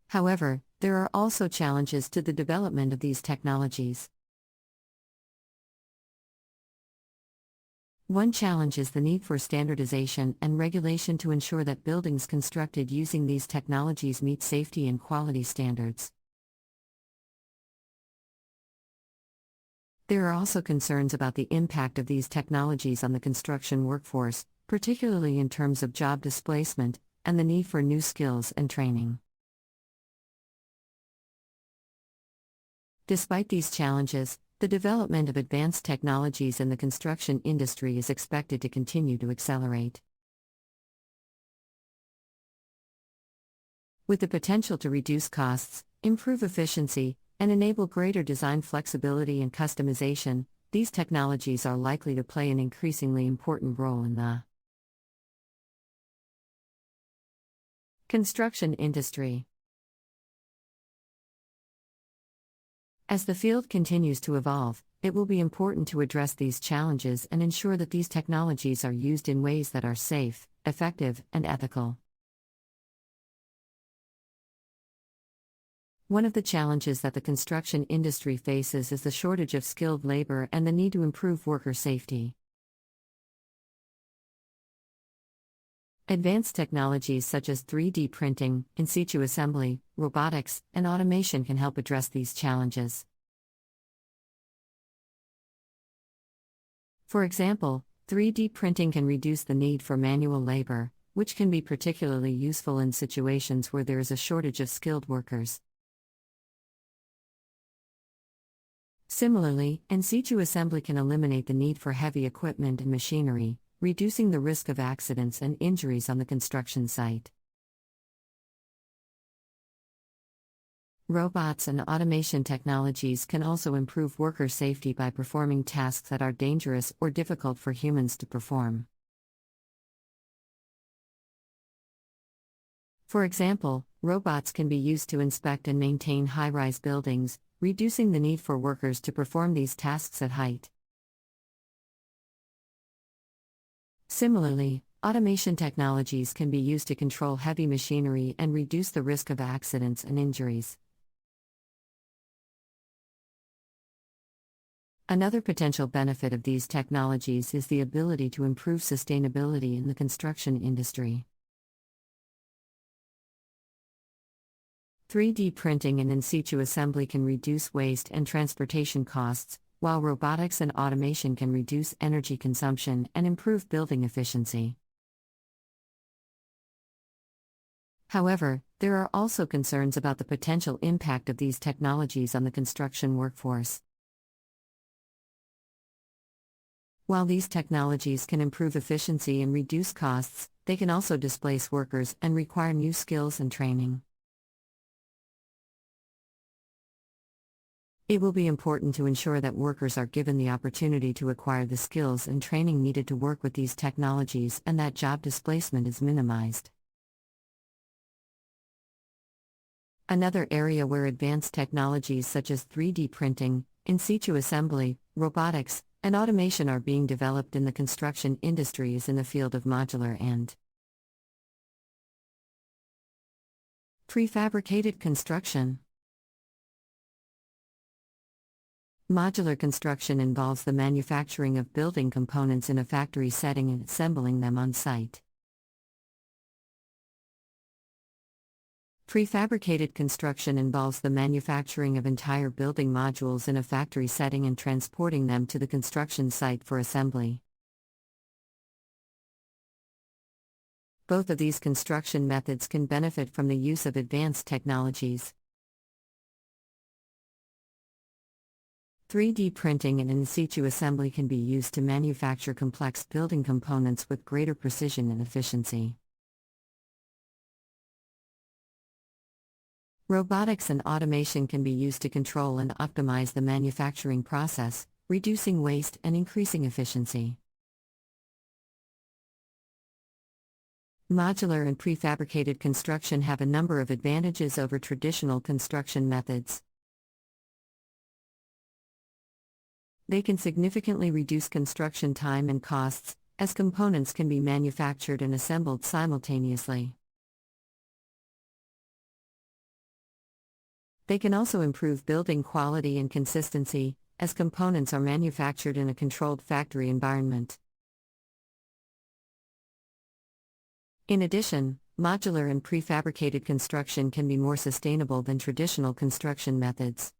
However, there are also challenges to the development of these technologies. One challenge is the need for standardization and regulation to ensure that buildings constructed using these technologies meet safety and quality standards. There are also concerns about the impact of these technologies on the construction workforce, particularly in terms of job displacement and the need for new skills and training. Despite these challenges, the development of advanced technologies in the construction industry is expected to continue to accelerate. With the potential to reduce costs, improve efficiency, and enable greater design flexibility and customization, these technologies are likely to play an increasingly important role in the construction industry. As the field continues to evolve, it will be important to address these challenges and ensure that these technologies are used in ways that are safe, effective, and ethical. One of the challenges that the construction industry faces is the shortage of skilled labor and the need to improve worker safety. Advanced technologies such as 3D printing, in situ assembly, robotics, and automation can help address these challenges. For example, 3D printing can reduce the need for manual labor, which can be particularly useful in situations where there is a shortage of skilled workers. Similarly, in situ assembly can eliminate the need for heavy equipment and machinery, reducing the risk of accidents and injuries on the construction site. Robots and automation technologies can also improve worker safety by performing tasks that are dangerous or difficult for humans to perform. For example, robots can be used to inspect and maintain high-rise buildings, reducing the need for workers to perform these tasks at height. Similarly, automation technologies can be used to control heavy machinery and reduce the risk of accidents and injuries. Another potential benefit of these technologies is the ability to improve sustainability in the construction industry. 3D printing and in situ assembly can reduce waste and transportation costs, while robotics and automation can reduce energy consumption and improve building efficiency. However, there are also concerns about the potential impact of these technologies on the construction workforce. While these technologies can improve efficiency and reduce costs, they can also displace workers and require new skills and training. It will be important to ensure that workers are given the opportunity to acquire the skills and training needed to work with these technologies and that job displacement is minimized. Another area where advanced technologies such as 3D printing, in situ assembly, robotics, and automation are being developed in the construction industry is in the field of modular and prefabricated construction. Modular construction involves the manufacturing of building components in a factory setting and assembling them on site. Prefabricated construction involves the manufacturing of entire building modules in a factory setting and transporting them to the construction site for assembly. Both of these construction methods can benefit from the use of advanced technologies. 3D printing and in situ assembly can be used to manufacture complex building components with greater precision and efficiency. Robotics and automation can be used to control and optimize the manufacturing process, reducing waste and increasing efficiency. Modular and prefabricated construction have a number of advantages over traditional construction methods. They can significantly reduce construction time and costs, as components can be manufactured and assembled simultaneously. They can also improve building quality and consistency, as components are manufactured in a controlled factory environment. In addition, modular and prefabricated construction can be more sustainable than traditional construction methods.